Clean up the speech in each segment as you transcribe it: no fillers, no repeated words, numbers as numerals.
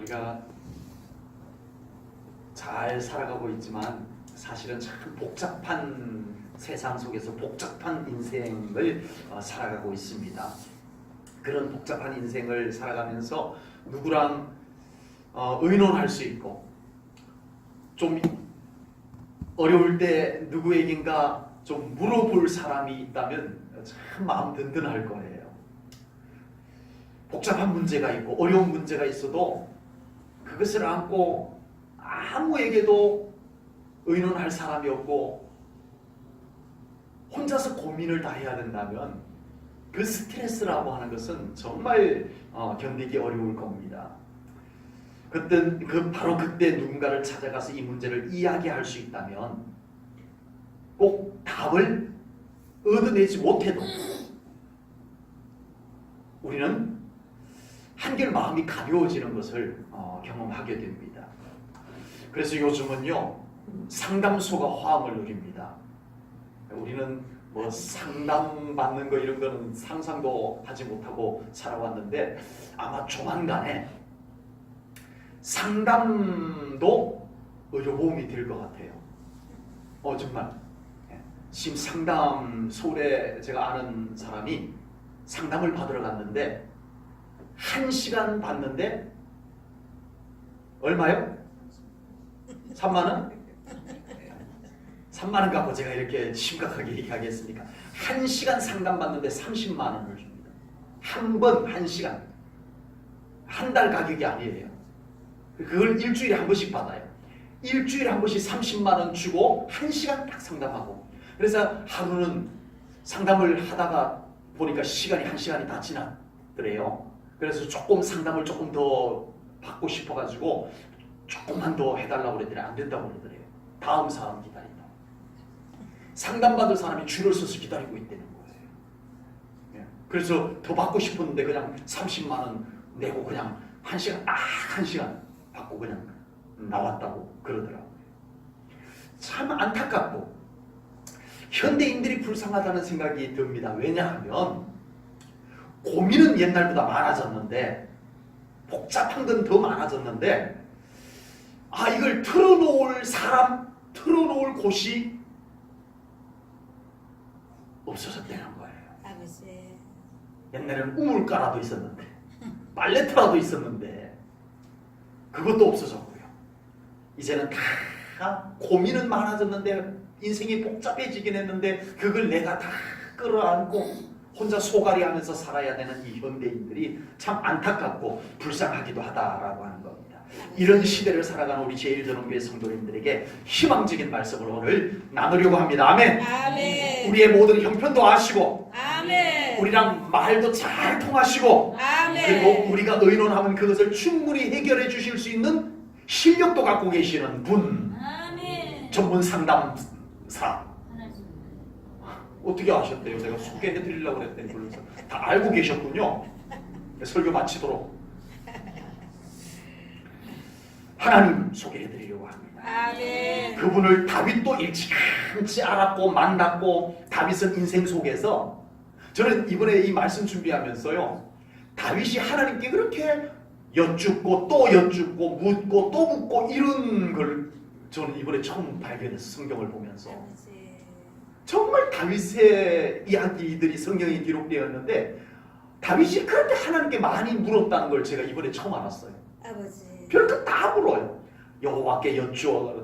우리가 잘 살아가고 있지만 사실은 참 복잡한 세상 속에서 복잡한 인생을 살아가고 있습니다. 그런 복잡한 인생을 살아가면서 누구랑 의논할 수 있고, 좀 어려울 때 누구에겐가 좀 물어볼 사람이 있다면 참 마음 든든할 거예요. 복잡한 문제가 있고 어려운 문제가 있어도 그것을 안고 아무에게도 의논할 사람이 없고 혼자서 고민을 다 해야 된다면 그 스트레스라고 하는 것은 정말 견디기 어려울 겁니다. 바로 그때 누군가를 찾아가서 이 문제를 이야기할 수 있다면 꼭 답을 얻어내지 못해도 우리는 한결 마음이 가벼워지는 것을 경험하게 됩니다. 그래서 요즘은요, 상담소가 화음을 누립니다. 우리는 뭐 상담받는 거 이런 거는 상상도 하지 못하고 살아왔는데 아마 조만간에 상담도 의료보험이 될 것 같아요. 정말. 지금 상담 서울에 제가 아는 사람이 상담을 받으러 갔는데 1시간 받는데 얼마요? 3만 원? 3만 원 갖고 제가 이렇게 심각하게 얘기하겠습니까? 1시간 상담 받는데 30만 원을 줍니다. 한 번 1시간. 한 달 가격이 아니에요. 그걸 일주일에 한 번씩 받아요. 일주일에 한 번씩 30만 원 주고 1시간 딱 상담하고. 그래서 하루는 상담을 하다가 보니까 시간이 1시간이 다 지났더래요. 그래서 상담을 조금 더 받고 싶어가지고 조금만 더 해달라고 그랬더니 안 된다고 그러더래요. 다음 사람 기다린다고. 상담받을 사람이 줄을 서서 기다리고 있다는 거예요. 그래서 더 받고 싶었는데 그냥 30만 원 내고 그냥 1시간 받고 그냥 나왔다고 그러더라고요. 참 안타깝고 현대인들이 불쌍하다는 생각이 듭니다. 왜냐하면 고민은 옛날보다 많아졌는데 복잡한 건 더 많아졌는데 이걸 털어놓을 사람, 털어놓을 곳이 없어졌다는 거예요. 아버지. 옛날에는 우물가라도 있었는데 빨래터라도 있었는데 그것도 없어졌고요. 이제는 다 고민은 많아졌는데 인생이 복잡해지긴 했는데 그걸 내가 다 끌어안고 혼자 소갈이 하면서 살아야 되는 이 현대인들이 참 안타깝고 불쌍하기도 하다라고 하는 겁니다. 이런 시대를 살아가는 우리 제1전원교회 성도님들에게 희망적인 말씀을 오늘 나누려고 합니다. 아멘. 아멘. 우리의 모든 형편도 아시고 아멘. 우리랑 말도 잘 통하시고 아멘. 그리고 우리가 의논하면 그것을 충분히 해결해 주실 수 있는 실력도 갖고 계시는 분. 아멘. 전문 상담사. 어떻게 아셨대요? 제가 소개해 드리려고 그랬더니 그래서 다 알고 계셨군요. 설교 마치도록 하나님 소개해 드리려고 합니다. 아멘. 그분을 다윗도 일찌감치 알았고 만났고, 다윗은 인생 속에서, 저는 이번에 이 말씀 준비하면서요, 다윗이 하나님께 그렇게 여쭙고 또 여쭙고 묻고 또 묻고 이런 걸 저는 이번에 처음 발견했어요. 성경을 보면서. 아버지. 정말 다윗의 이야기들이 성경에 기록되었는데 다윗이 그렇게 하나님께 많이 물었다는 걸 제가 이번에 처음 알았어요. 아버지. 별것 다 물어요. 여호와께 여쭈어,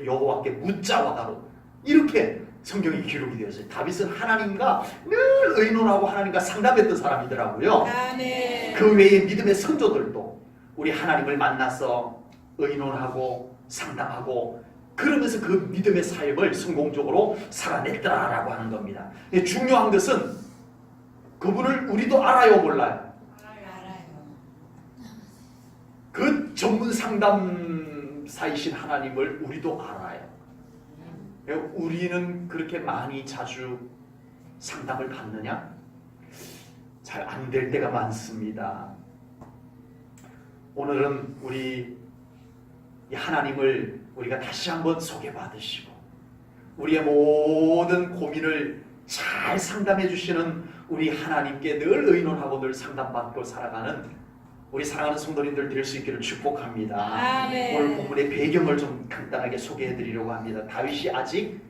여호와께 묻자와 다루, 이렇게 성경이 기록이 되었어요. 다윗은 하나님과 늘 의논하고 하나님과 상담했던 사람이더라고요. 아멘. 그 외에 믿음의 성도들도 우리 하나님을 만나서 의논하고 상담하고 그러면서 그 믿음의 삶을 성공적으로 살아냈더라라고 하는 겁니다. 중요한 것은 그분을 우리도 알아요, 몰라요? 알아요. 그 전문 상담사이신 하나님을 우리도 알아요. 우리는 그렇게 많이 자주 상담을 받느냐? 잘 안 될 때가 많습니다. 오늘은 우리 하나님을 우리가 다시 한번 소개받으시고 우리의 모든 고민을 잘 상담해 주시는 우리 하나님께 늘 의논하고 늘 상담받고 살아가는 우리 사랑하는 성도님들 될 수 있기를 축복합니다. 아멘. 오늘 본문의 배경을 좀 간단하게 소개해 드리려고 합니다. 다윗이 아직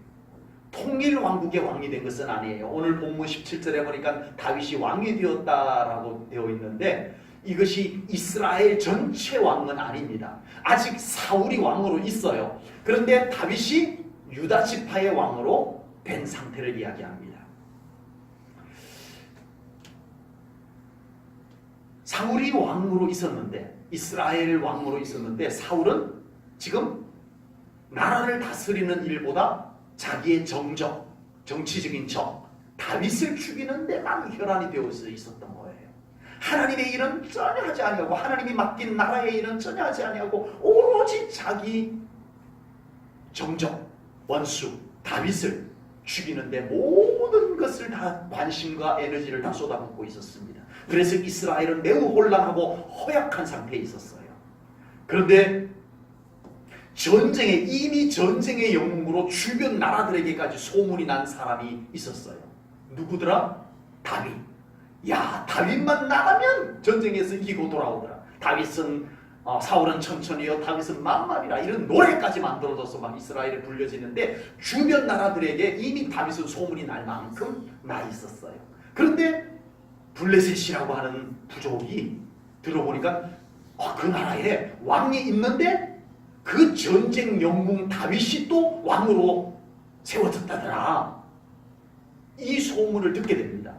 통일 왕국의 왕이 된 것은 아니에요. 오늘 본문 17절에 보니까 다윗이 왕이 되었다라고 되어 있는데 이것이 이스라엘 전체 왕은 아닙니다. 아직 사울이 왕으로 있어요. 그런데 다윗이 유다 지파의 왕으로 된 상태를 이야기합니다. 사울이 왕으로 있었는데, 이스라엘 왕으로 있었는데 사울은 지금 나라를 다스리는 일보다 자기의 정적, 정치적인 적, 다윗을 죽이는 데만 혈안이 되어 있었던 거예요. 하나님의 일은 전혀 하지 아니하고 하나님이 맡긴 나라의 일은 전혀 하지 아니하고 오로지 자기 정적, 원수, 다윗을 죽이는데 모든 것을 다 관심과 에너지를 다 쏟아붓고 있었습니다. 그래서 이스라엘은 매우 혼란하고 허약한 상태에 있었어요. 그런데 이미 전쟁의 영웅으로 주변 나라들에게까지 소문이 난 사람이 있었어요. 누구더라? 다윗. 야, 다윗만 나가면 전쟁에서 이기고 돌아오더라. 사울은 천천히요, 다윗은 만만이라, 이런 노래까지 만들어져서 막 이스라엘에 불려지는데 주변 나라들에게 이미 다윗은 소문이 날 만큼 나 있었어요. 그런데 블레셋이라고 하는 부족이 들어보니까 그 나라에 왕이 있는데 그 전쟁 영웅 다윗이 또 왕으로 세워졌다더라. 이 소문을 듣게 됩니다.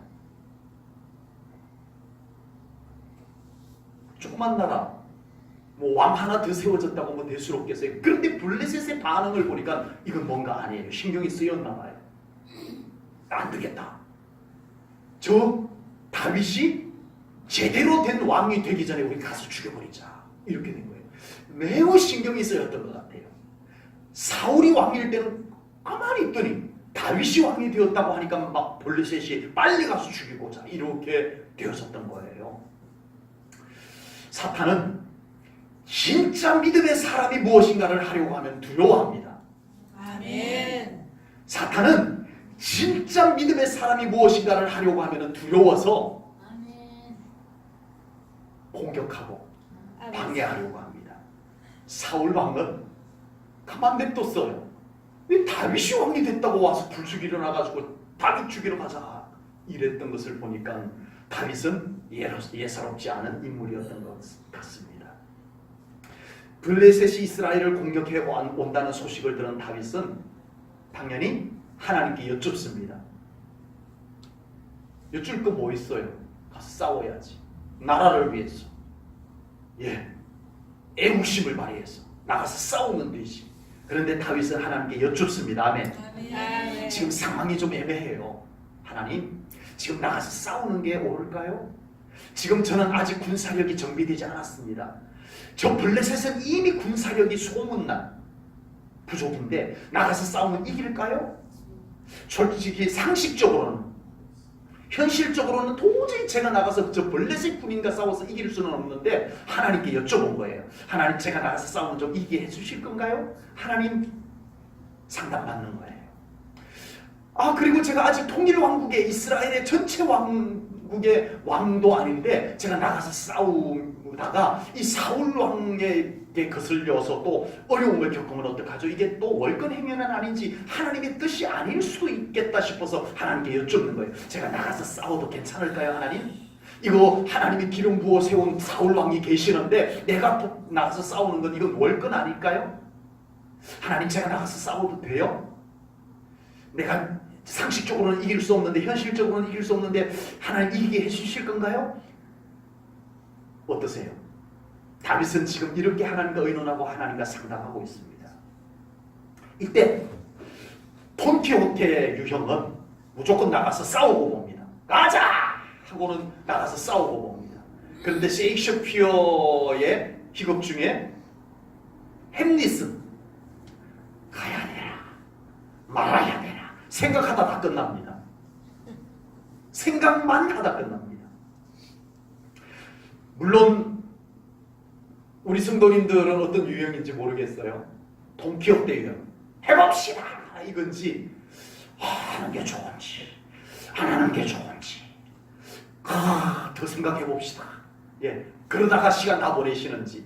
조그만 나라 왕 하나 더 세워졌다고 뭐 대수롭겠어요. 그런데 블레셋의 반응을 보니까 이건 뭔가 아니에요. 신경이 쓰였나 봐요. 안 되겠다. 저 다윗이 제대로 된 왕이 되기 전에 우리 가서 죽여버리자. 이렇게 된 거예요. 매우 신경이 쓰였던 것 같아요. 사울이 왕일 때는 가만히 있더니 다윗이 왕이 되었다고 하니까 막 블레셋이 빨리 가서 죽이고자 이렇게 되어졌던 거예요. 사탄은 진짜 믿음의 사람이 무엇인가를 하려고 하면 두려워합니다. 아멘. 사탄은 진짜 믿음의 사람이 무엇인가를 하려고 하면 두려워서 공격하고 방해하려고 합니다. 사울 왕은 가만 냅뒀어요. 다윗이 왕이 됐다고 와서 불쑥 일어나가지고 다윗 죽이러 가자 이랬던 것을 보니까 다윗은 예사롭지 않은 인물이었던 것 같습니다. 블레셋이 이스라엘을 공격해 온다는 소식을 들은 다윗은 당연히 하나님께 여쭙습니다. 여쭐 거 뭐 있어요? 가서 싸워야지. 나라를 위해서. 애국심을 발휘해서 나가서 싸우면 되지. 그런데 다윗은 하나님께 여쭙습니다. 아멘. 아멘. 지금 상황이 좀 애매해요. 하나님, 지금 나가서 싸우는 게 옳을까요? 지금 저는 아직 군사력이 정비되지 않았습니다. 저 블레셋은 이미 군사력이 소문난 부족인데 나가서 싸우면 이길까요? 솔직히 상식적으로는, 현실적으로는 도저히 제가 나가서 저 블레셋 군인과 싸워서 이길 수는 없는데 하나님께 여쭤본 거예요. 하나님, 제가 나가서 싸우면 좀 이기게 해주실 건가요? 하나님 상담받는 거예요. 그리고 제가 아직 통일왕국의 이스라엘의 전체 왕국의 왕도 아닌데 제가 나가서 싸우다가 이 사울 왕에게 거슬려서 또 어려움을 겪으면 어떡하죠? 이게 또 월권 행위는 아닌지 하나님의 뜻이 아닐 수도 있겠다 싶어서 하나님께 여쭙는 거예요. 제가 나가서 싸워도 괜찮을까요, 하나님? 이거 하나님이 기름 부어 세운 사울 왕이 계시는데 내가 나가서 싸우는 건 이건 월권 아닐까요? 하나님, 제가 나가서 싸워도 돼요? 내가 상식적으로는 이길 수 없는데, 현실적으로는 이길 수 없는데 하나님 이기게 해주실 건가요? 어떠세요? 다윗은 지금 이렇게 하나님과 의논하고 하나님과 상담하고 있습니다. 이때 돈키호테 유형은 무조건 나가서 싸우고 봅니다. 가자! 하고는 나가서 싸우고 봅니다. 그런데 셰익스피어의 희곡 중에 햄릿은 가야 되나 말아야 되나 생각하다 다 끝납니다. 생각만 하다 끝납니다. 물론 우리 성도님들은 어떤 유형인지 모르겠어요. 돈키호테 유형, 해봅시다 이건지, 하는 게 좋은지 안 하는 게 좋은지 더 생각해 봅시다. 그러다가 시간 다 보내시는지.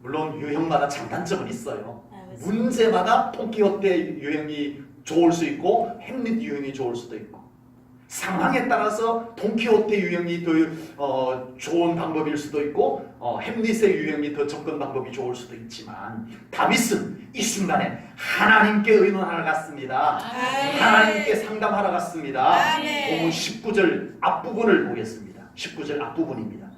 물론 유형마다 장단점은 있어요. 문제마다 톤키호테 유형이 좋을 수 있고 햄릿 유형이 좋을 수도 있고, 상황에 따라서 톤키호테 유형이 더 좋은 방법일 수도 있고 햄릿의 유형이 더 접근 방법이 좋을 수도 있지만, 다윗은 이 순간에 하나님께 의논하러 갔습니다. 하나님께 상담하러 갔습니다. 본문 19절 앞부분을 보겠습니다. 19절 앞부분입니다.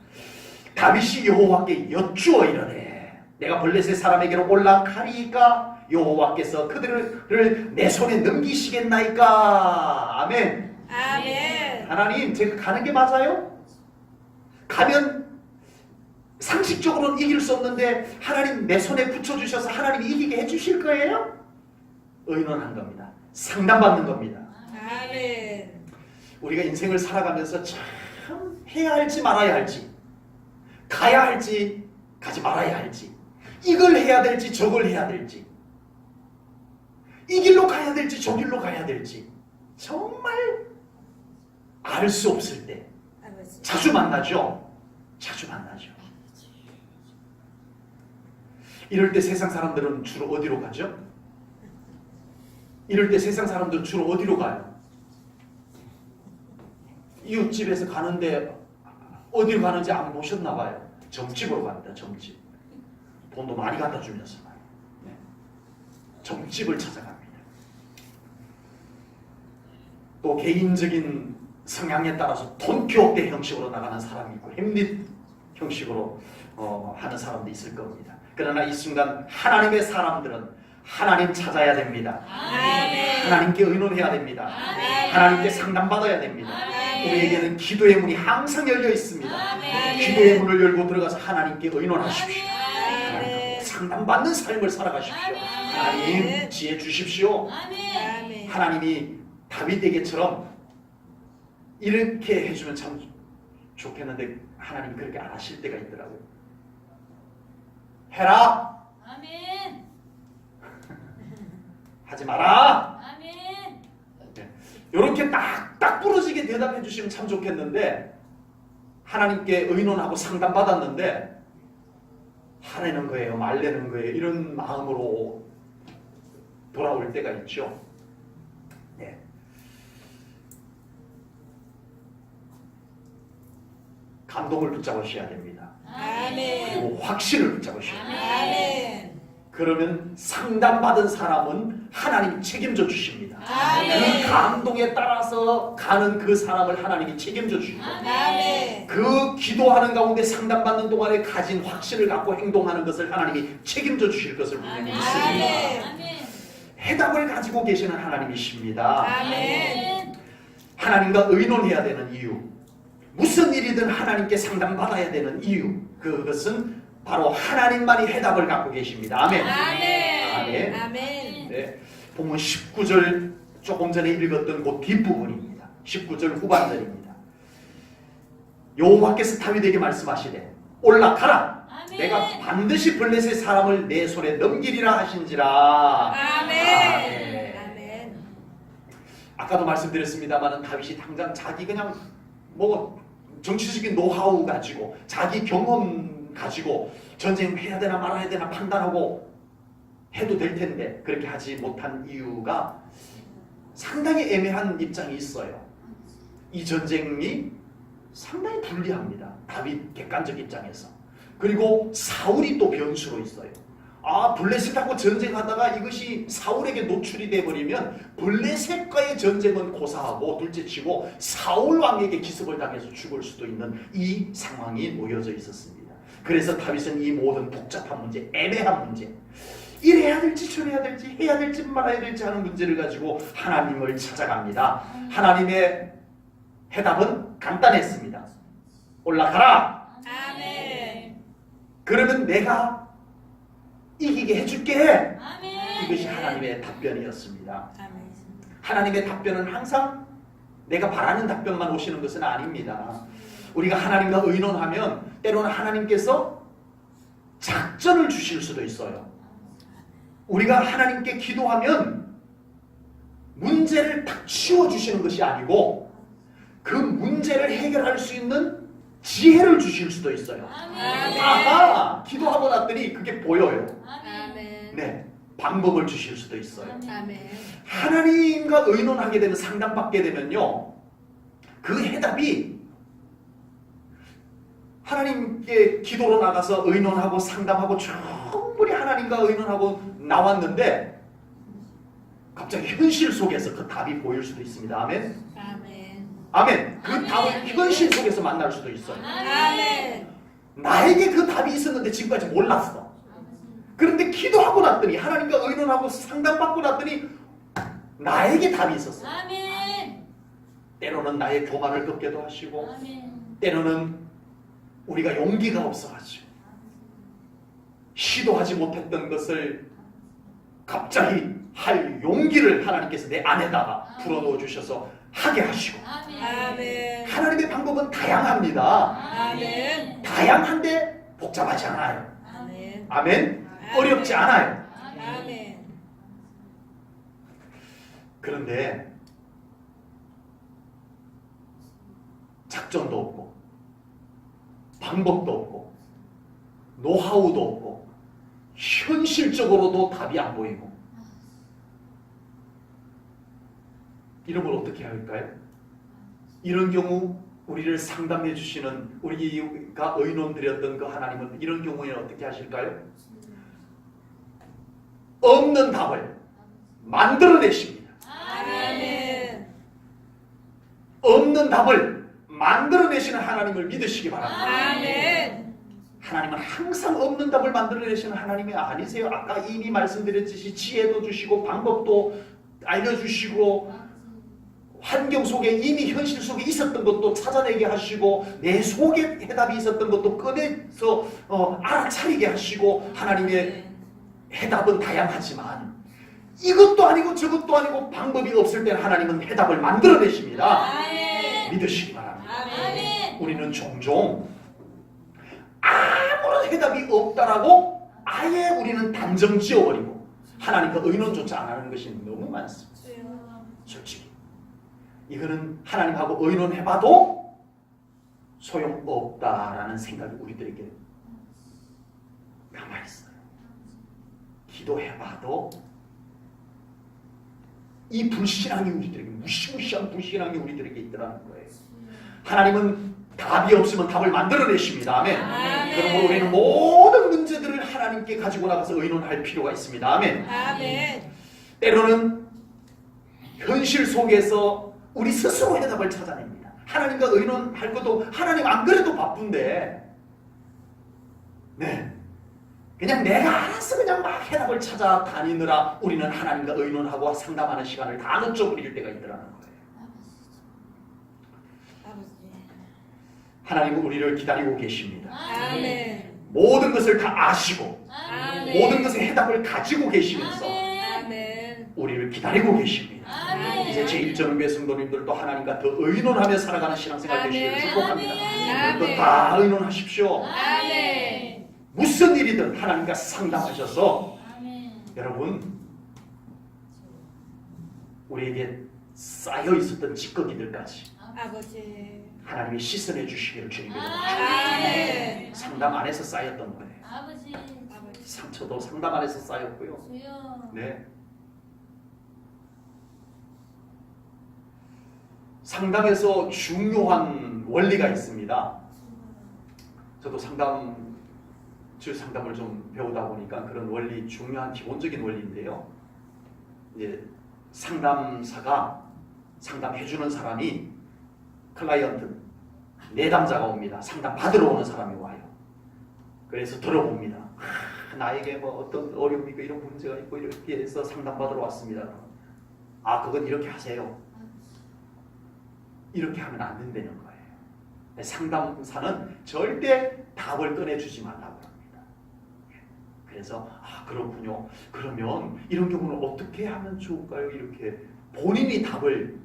다윗이 여호와께 여쭈어 이르되 내가 블레셋 사람에게로 올라가리까 여호와께서 그들을 내 손에 넘기시겠나이까. 아멘. 아멘. 하나님, 제가 가는 게 맞아요? 가면 상식적으로는 이길 수 없는데 하나님 내 손에 붙여주셔서 하나님이 이기게 해주실 거예요? 의논한 겁니다. 상담받는 겁니다. 아멘. 우리가 인생을 살아가면서 참 해야 할지 말아야 할지, 가야 할지 가지 말아야 할지, 이걸 해야 될지 저걸 해야 될지, 이 길로 가야 될지 저 길로 가야 될지 정말 알 수 없을 때 자주 만나죠. 자주 만나죠. 이럴 때 세상 사람들은 주로 어디로 가죠? 이럴 때 세상 사람들은 주로 어디로 가요? 이웃집에서 가는데 어디로 가는지 안 보셨나 봐요. 점집으로 갑니다. 점집. 돈도 많이 갖다 주면서 네. 점집을 찾아갑니다. 또 개인적인 성향에 따라서 돈키호테 형식으로 나가는 사람이 있고 햄릿 형식으로 하는 사람도 있을 겁니다. 그러나 이 순간 하나님의 사람들은 하나님 찾아야 됩니다. 아멘. 하나님께 의논해야 됩니다. 아멘. 하나님께 상담받아야 됩니다. 아멘. 우리에게는 기도의 문이 항상 열려 있습니다. 아멘. 기도의 문을 열고 들어가서 하나님께 의논하십시오. 아멘. 상담받는 삶을 살아가십시오. 하나님 지혜 주십시오. 아멘. 하나님이 다윗에게처럼 이렇게 해주면 참 좋겠는데 하나님이 그렇게 안 하실 때가 있더라고요. 해라! 아멘. 하지 마라! 아멘. 이렇게 딱딱 부러지게 대답해 주시면 참 좋겠는데, 하나님께 의논하고 상담받았는데 화내는 거예요, 말내는 거예요, 이런 마음으로 돌아올 때가 있죠. 네. 감동을 붙잡으셔야 됩니다. 아멘. 그리고 확신을 붙잡으셔야 됩니다. 아멘. 그러면 상담받은 사람은 하나님이 책임져 주십니다. 아멘. 그 감동에 따라서 가는 그 사람을 하나님이 책임져 주십니다. 아멘. 그 기도하는 가운데 상담받는 동안에 가진 확신을 갖고 행동하는 것을 하나님이 책임져 주실 것을 분명히 믿습니다. 아멘. 아멘. 해답을 가지고 계시는 하나님이십니다. 아멘. 하나님과 의논해야 되는 이유, 무슨 일이든 하나님께 상담받아야 되는 이유, 그것은 바로 하나님만이 해답을 갖고 계십니다. 아멘. 아멘. 아멘. 아멘. 네, 본문 19절 조금 전에 읽었던 그 뒷부분입니다. 19절 후반절입니다. 여호와께서 다윗에게 말씀하시되 올라가라. 아멘. 내가 반드시 블레셋 사람을 내 손에 넘기리라 하신지라. 아멘. 아멘. 아까도 말씀드렸습니다만 다윗이 당장 자기 그냥 뭐 정치적인 노하우 가지고 자기 경험 가지고 전쟁해야 되나 말아야 되나 판단하고 해도 될 텐데 그렇게 하지 못한 이유가 상당히 애매한 입장이 있어요. 이 전쟁이 상당히 불리합니다. 다윗 객관적 입장에서. 그리고 사울이 또 변수로 있어요. 블레셋하고 전쟁하다가 이것이 사울에게 노출이 돼버리면 블레셋과의 전쟁은 고사하고 둘째치고 사울 왕에게 기습을 당해서 죽을 수도 있는 이 상황이 놓여져 있었습니다. 그래서 다윗은 이 모든 복잡한 문제, 애매한 문제, 이래야 될지 저래야 될지 해야 될지 말아야 될지 하는 문제를 가지고 하나님을 찾아갑니다. 하나님의 해답은 간단했습니다. 올라가라. 아멘. 그러면 내가 이기게 해줄게. 아멘. 이것이 하나님의 답변이었습니다. 아멘. 하나님의 답변은 항상 내가 바라는 답변만 오시는 것은 아닙니다. 우리가 하나님과 의논하면 때로는 하나님께서 작전을 주실 수도 있어요. 우리가 하나님께 기도하면 문제를 딱 치워주시는 것이 아니고 그 문제를 해결할 수 있는 지혜를 주실 수도 있어요. 아멘. 아하, 기도하고 났더니 그게 보여요. 아멘. 네, 방법을 주실 수도 있어요. 아멘. 하나님과 의논하게 되면, 상담받게 되면요, 그 해답이 하나님께 기도로 나가서 의논하고 상담하고 충분히 하나님과 의논하고 나왔는데 갑자기 현실 속에서 그 답이 보일 수도 있습니다. 아멘. 아멘. 아멘. 그 아멘. 답을 현실 속에서 만날 수도 있어요. 아멘. 나에게 그 답이 있었는데 지금까지 몰랐어. 그런데 기도하고 났더니, 하나님과 의논하고 상담받고 났더니 나에게 답이 있었어. 아멘. 때로는 나의 교만을 꺾게도 하시고, 아멘. 때로는 우리가 용기가 없어가지고 시도하지 못했던 것을 갑자기 할 용기를 하나님께서 내 안에다가 불어넣어 주셔서 하게 하시고, 아멘. 하나님의 방법은 다양합니다. 아멘. 다양한데 복잡하지 않아요. 아멘. 아멘. 어렵지 않아요. 아멘. 그런데 작전도 없고 방법도 없고 노하우도 없고 현실적으로도 답이 안 보이고, 이런 걸 어떻게 할까요? 이런 경우 우리를 상담해 주시는, 우리가 의논 드렸던 그 하나님은 이런 경우에는 어떻게 하실까요? 없는 답을 만들어내십니다. 아멘. 없는 답을 만들어내시는 하나님을 믿으시기 바랍니다. 아멘. 하나님은 항상 없는 답을 만들어내시는 하나님이 아니세요. 아까 이미 말씀드렸듯이 지혜도 주시고 방법도 알려주시고, 환경 속에 이미 현실 속에 있었던 것도 찾아내게 하시고, 내 속에 해답이 있었던 것도 꺼내서 알아차리게 하시고, 하나님의 해답은 다양하지만 이것도 아니고 저것도 아니고 방법이 없을 때는 하나님은 해답을 만들어내십니다. 아멘. 믿으시기 바랍니다. 아멘. 우리는 종종 아무런 해답이 없다라고 아예 우리는 단정 지어버리고 하나님과 의논조차 안 하는 것이 너무 많습니다. 솔직히 이거는 하나님하고 의논해봐도 소용없다라는 생각이 우리들에게 남아있어요. 기도해봐도 이 불신앙이 우리들에게, 무시무시한 불신앙이 우리들에게 있더라는 거예요. 하나님은 답이 없으면 답을 만들어내십니다. 아멘. 아멘. 그러므로 우리는 모든 문제들을 하나님께 가지고 나가서 의논할 필요가 있습니다. 아멘. 아멘. 때로는 현실 속에서 우리 스스로 해답을 찾아냅니다. 하나님과 의논할 것도, 하나님 안 그래도 바쁜데, 네, 그냥 내가 알아서 그냥 막 해답을 찾아다니느라 우리는 하나님과 의논하고 상담하는 시간을 다 놓쳐버릴 때가 있더라는 거예요. 아버지. 하나님은 우리를 기다리고 계십니다. 아멘. 모든 것을 다 아시고 아멘. 모든 것의 해답을 가지고 계시면서 아멘. 우리를 기다리고 계십니다. 아멘. 이제 제1전교회 성도님들도 하나님과 더 의논하며 살아가는 신앙생활 되시기를 아멘. 축복합니다. 아멘. 여러분도 다 의논하십시오. 아멘. 무슨 일이든 하나님과 상담하셔서 아멘. 여러분, 우리에게 쌓여 있었던 찌꺼기들까지 아버지. 하나님이 씻어내 주시기를 주님께 아멘. 상담 안에서 쌓였던 거예요. 아버지. 아버지. 상처도 상담 안에서 쌓였고요. 주여. 네. 상담에서 중요한 원리가 있습니다. 저도 상담을 좀 배우다 보니까 그런 원리, 중요한 기본적인 원리인데요. 이제 상담사가, 상담해주는 사람이, 클라이언트, 내담자가 옵니다. 상담 받으러 오는 사람이 와요. 그래서 들어봅니다. 나에게 뭐 어떤 어려움이 있고 이런 문제가 있고 이렇게 해서 상담 받으러 왔습니다. 아, 그건 이렇게 하세요. 이렇게 하면 안 된다는 거예요. 상담사는 절대 답을 꺼내주지 말라고 합니다. 그래서 그렇군요. 그러면 이런 경우는 어떻게 하면 좋을까요? 이렇게 본인이 답을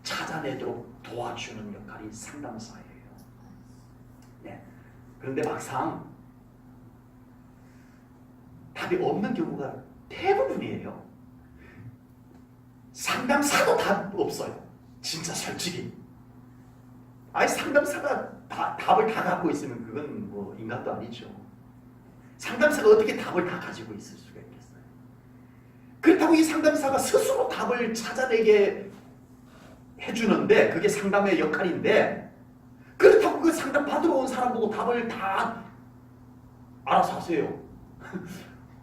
찾아내도록 도와주는 역할이 상담사예요. 네. 그런데 막상 답이 없는 경우가 대부분이에요. 상담사도 답 없어요. 진짜 솔직히. 상담사가 답을 다 갖고 있으면 그건 뭐 인간도 아니죠. 상담사가 어떻게 답을 다 가지고 있을 수가 있겠어요? 그렇다고 이 상담사가 스스로 답을 찾아내게 해주는데 그게 상담의 역할인데 그렇다고 그 상담 받으러 온 사람 보고 답을 다 알아서 하세요.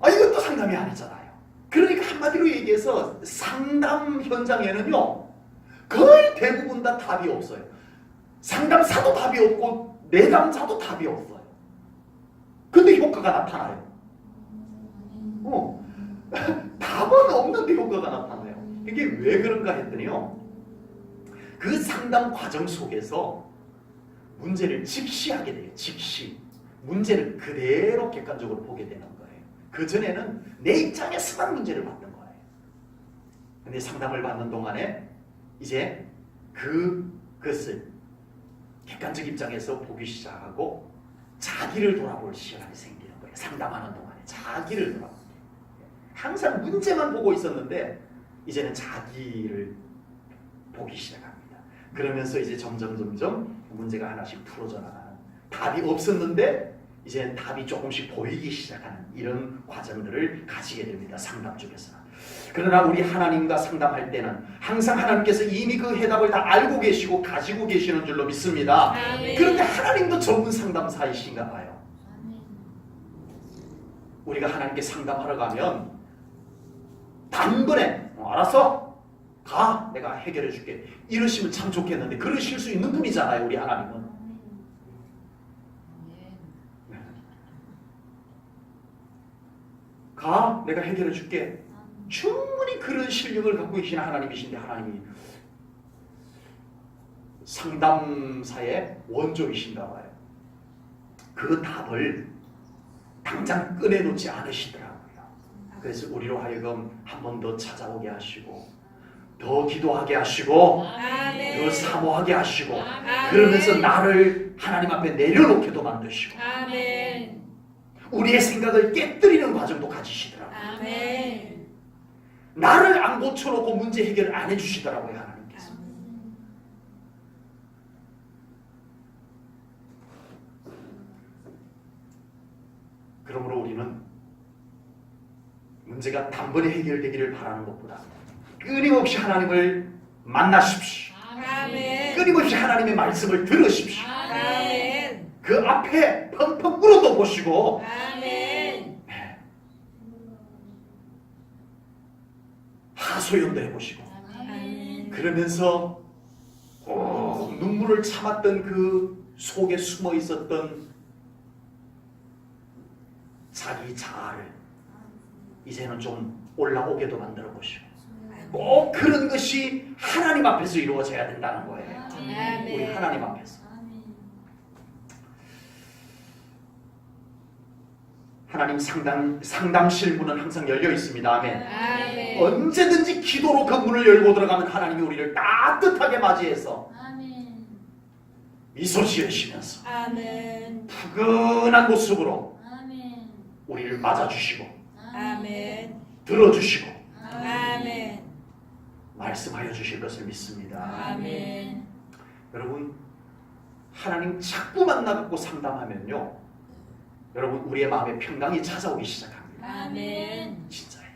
이것도 상담이 아니잖아요. 그러니까 한마디로 얘기해서 상담 현장에는요 거의 대부분 다 답이 없어요. 상담사도 답이 없고 내담자도 답이 없어요. 근데 효과가 나타나요. 답은 없는데 효과가 나타나요. 이게 왜 그런가 했더니요. 그 상담 과정 속에서 문제를 직시하게 돼요. 직시. 문제를 그대로 객관적으로 보게 되는 거예요. 그 전에는 내 입장에서만 문제를 받는 거예요. 근데 상담을 받는 동안에 이제 그것을 객관적 입장에서 보기 시작하고 자기를 돌아볼 시간이 생기는 거예요. 상담하는 동안에 자기를 돌아보고 항상 문제만 보고 있었는데 이제는 자기를 보기 시작합니다. 그러면서 이제 점점 문제가 하나씩 풀어져 나가는 답이 없었는데 이제 답이 조금씩 보이기 시작하는 이런 과정들을 가지게 됩니다. 상담 쪽에서는. 그러나 우리 하나님과 상담할 때는 항상 하나님께서 이미 그 해답을 다 알고 계시고 가지고 계시는 줄로 믿습니다. 아멘. 그런데 하나님도 전문 상담사이신가 봐요. 우리가 하나님께 상담하러 가면 단번에 알았어? 가 내가 해결해 줄게 이러시면 참 좋겠는데 그러실 수 있는 분이잖아요. 우리 하나님은. 가 내가 해결해 줄게 충분히 그런 실력을 갖고 계신 하나님이신데 하나님이 상담사의 원조이신가 봐요. 그 답을 당장 꺼내놓지 않으시더라고요. 그래서 우리로 하여금 한 번 더 찾아오게 하시고 더 기도하게 하시고 더 사모하게 하시고 그러면서 나를 하나님 앞에 내려놓게도 만드시고 아멘. 우리의 생각을 깨뜨리는 과정도 가지시더라고요. 아멘. 나를 안 고쳐놓고 문제 해결을 안 해주시더라고요. 하나님께서. 그러므로 우리는 문제가 단번에 해결되기를 바라는 것보다 끊임없이 하나님을 만나십시오. 아멘. 끊임없이 하나님의 말씀을 들으십시오. 아멘. 그 앞에 펑펑 울어도 보시고 아멘. 하소연도 해보시고 아멘. 그러면서 꼭 눈물을 참았던 그 속에 숨어 있었던 자기 자아를 이제는 좀 올라오게도 만들어 보시고 꼭 그런 것이 하나님 앞에서 이루어져야 된다는 거예요. 우리 하나님 앞에서. 하나님 상담실 문은 항상 열려 있습니다. 아멘. 아멘. 언제든지 기도로 그 문을 열고 들어가면 하나님이 우리를 따뜻하게 맞이해서 미소 지으시면서 아멘. 푸근한 모습으로 우리를 맞아주시고 아멘. 들어주시고 아멘. 말씀하여 주실 것을 믿습니다. 아멘. 여러분 하나님 자꾸 만나고 상담하면요 여러분 우리의 마음에 평강이 찾아오기 시작합니다. 아멘. 진짜예요.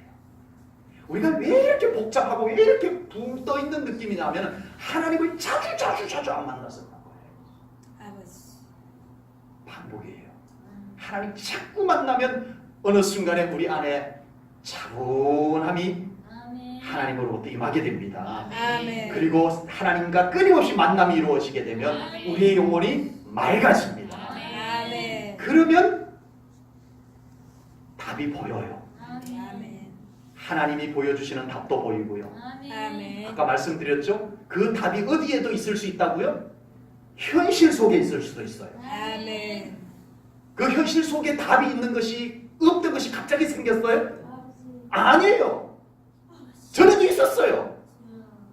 우리가 왜 이렇게 복잡하고 왜 이렇게 붕 떠 있는 느낌이 나면 하나님을 자주 안 만나서 그런 거예요. 아버지. 반복이에요. 하나님 자꾸 만나면 어느 순간에 우리 안에 차분함이 하나님으로부터 임하게 됩니다. 아멘. 그리고 하나님과 끊임없이 만남이 이루어지게 되면 우리의 영혼이 맑아집니다. 아멘. 그러면 답이 보여요. 아멘. 하나님이 보여주시는 답도 보이고요. 아멘. 아까 말씀드렸죠? 그 답이 어디에도 있을 수 있다고요? 현실 속에 있을 수도 있어요. 아멘. 그 현실 속에 답이 있는 것이 없던 것이 갑자기 생겼어요? 아니에요. 전에도 있었어요.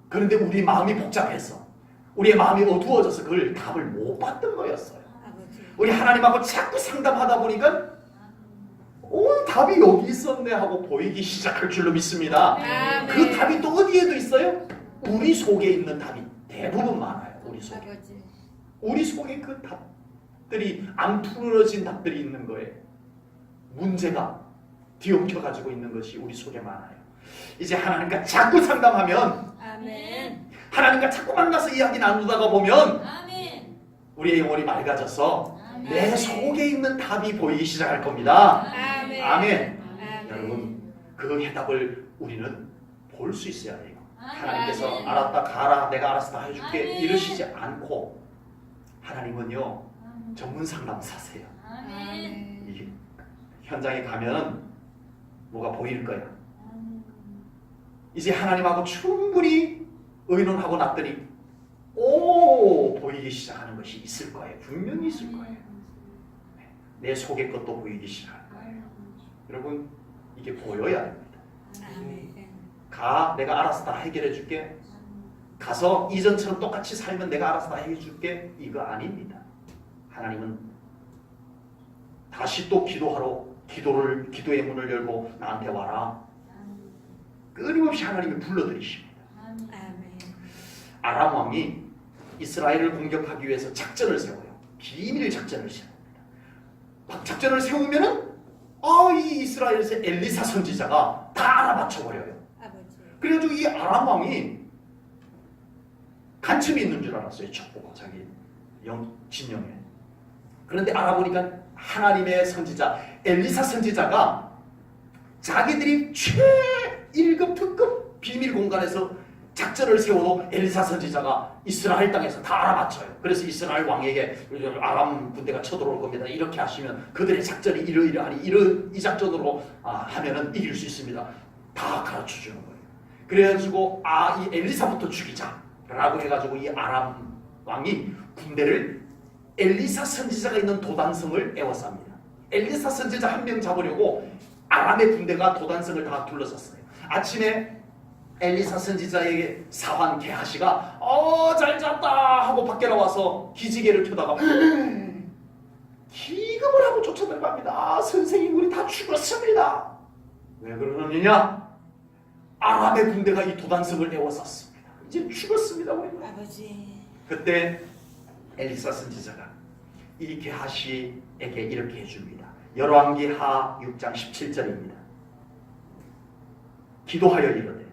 그런데 우리 마음이 복잡해서 우리의 마음이 어두워져서 그걸 답을 못 받던 거였어요. 아버지. 우리 하나님하고 자꾸 상담하다 보니까 답이 여기 있었네 하고 보이기 시작할 줄로 믿습니다. 아멘. 그 답이 또 어디에도 있어요? 우리 속에 있는 답이 대부분 많아요. 우리 속에. 아버지. 우리 속에 그 답들이 안 풀어진 답들이 있는 거예요. 문제가 뒤엉켜 가지고 있는 것이 우리 속에 많아요. 이제 하나님과 자꾸 상담하면, 아멘. 하나님과 자꾸 만나서 이야기 나누다가 보면 아멘. 우리의 영혼이 맑아져서 아멘. 내 속에 있는 답이 보이기 시작할 겁니다. 아멘. 아멘. 아멘. 여러분, 그 해답을 우리는 볼 수 있어야 해요. 하나님께서 아멘. 알았다 가라, 내가 알아서 다 해줄게 아멘. 이러시지 않고, 하나님은요 전문 상담사세요. 아멘. 이게 현장에 가면 뭐가 보일 거야. 이제 하나님하고 충분히 의논하고 났더니 보이기 시작하는 것이 있을 거예요. 분명히 있을 거예요. 내 속의 것도 보이기 시작할 거예요. 여러분, 이게 보여야 됩니다. 아멘. 내가 알아서 다 해결해 줄게. 가서 이전처럼 똑같이 살면 내가 알아서 다 해결해 줄게. 이거 아닙니다. 하나님은 다시 또 기도의 문을 열고 나한테 와라. 끊임없이 하나님이 불러들이십니다. 아멘. 아람 왕이 이스라엘을 공격하기 위해서 작전을 세워요. 비밀 작전을 세웁니다. 작전을 세우면은 이 이스라엘에서 엘리사 선지자가 다 알아맞혀 버려요. 아버지. 그래가지고 이 아람 왕이 간첩이 있는 줄 알았어요. 첩보가 자기 진영에. 그런데 알아보니까 하나님의 선지자 엘리사 선지자가 자기들이 최1급 특급 비밀 공간에서 작전을 세워도 엘리사 선지자가 이스라엘 땅에서 다 알아맞혀요. 그래서 이스라엘 왕에게 아람 군대가 쳐들어올 겁니다. 이렇게 하시면 그들의 작전이 이러이러하니 이 작전으로 하면은 이길 수 있습니다. 다 가르쳐 주는 거예요. 그래가지고 이 엘리사부터 죽이자라고 해가지고 이 아람 왕이 군대를 엘리사 선지자가 있는 도단성을 에워쌉니다. 엘리사 선지자 한 명 잡으려고 아람의 군대가 도단성을 다 둘러섰어요. 아침에 엘리사 선지자에게 사환 게하시가 잘 잤다 하고 밖에 나와서 기지개를 켜다가 기겁을 하고 쫓아들어갑니다. 선생님, 우리 다 죽었습니다. 왜 그러느냐? 아람의 군대가 이 도단성을 에워쌌습니다. 이제 죽었습니다. 우리는. 아버지. 그때 엘리사 선지자가 이 게하시에게 이렇게 해줍니다. 열왕기하 6장 17절입니다. 기도하여 이르되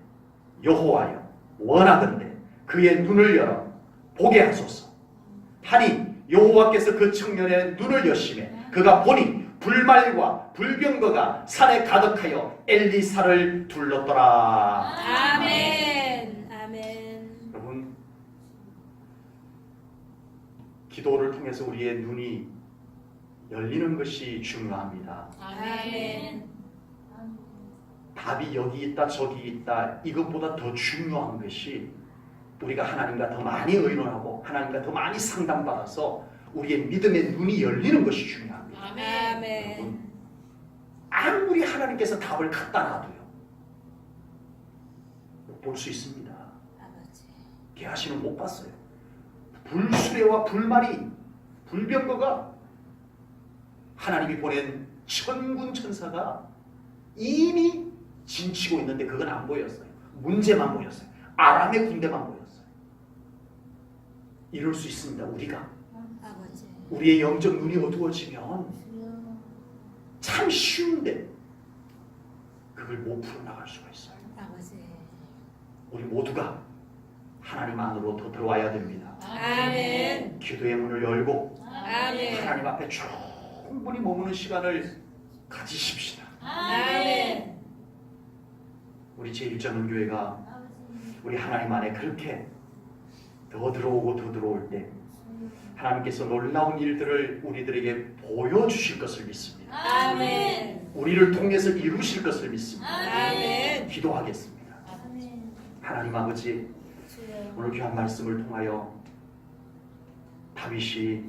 여호와여, 원하건대 그의 눈을 열어 보게 하소서 하니 여호와께서 그 청년의 눈을 여시매 그가 보니 불말과 불병거가 산에 가득하여 엘리사를 둘렀더라. 아멘. 아멘. 여러분, 기도를 통해서 우리의 눈이 열리는 것이 중요합니다. 아멘. 답이 여기 있다 저기 있다 이것보다 더 중요한 것이 우리가 하나님과 더 많이 의논하고 하나님과 더 많이 상담받아서 우리의 믿음의 눈이 열리는 것이 중요합니다. 아멘. 여러분, 아무리 하나님께서 답을 갖다 놔도요 못 볼 수 있습니다. 아버지. 게하시는 못 봤어요. 불수레와 불말이 불병거가 하나님이 보낸 천군 천사가 이미 진치고 있는데 그건 안 보였어요. 문제만 보였어요. 아람의 군대만 보였어요. 이럴 수 있습니다. 우리가 아버지. 우리의 영적 눈이 어두워지면 참 쉬운데 그걸 못 풀어나갈 수가 있어요. 아버지. 우리 모두가 하나님 안으로 더 들어와야 됩니다. 아멘. 기도의 문을 열고 아멘. 하나님 앞에 충분히 머무는 시간을 가지십시다. 아멘. 우리 제1전은교회가 우리 하나님 안에 그렇게 더 들어오고 더 들어올 때 하나님께서 놀라운 일들을 우리들에게 보여주실 것을 믿습니다. 아멘. 우리를 통해서 이루실 것을 믿습니다. 아멘. 기도하겠습니다. 하나님 아버지, 오늘 귀한 말씀을 통하여 다윗이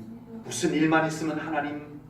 무슨 일만 있으면 하나님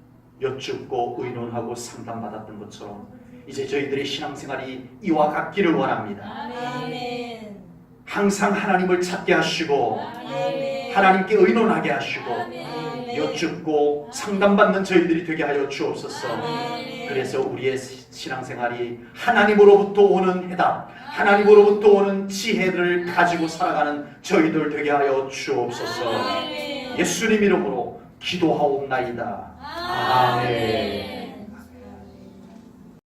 여쭙고 의논하고 상담받았던 것처럼 이제 저희들의 신앙생활이 이와 같기를 원합니다. 아멘. 항상 하나님을 찾게 하시고 아멘. 하나님께 의논하게 하시고 아멘. 여쭙고 상담받는 저희들이 되게 하여 주옵소서. 아멘. 그래서 우리의 신앙생활이 하나님으로부터 오는 해답, 하나님으로부터 오는 지혜를 가지고 살아가는 저희들 되게 하여 주옵소서. 아멘. 예수님 이름으로 기도하옵나이다. 아멘.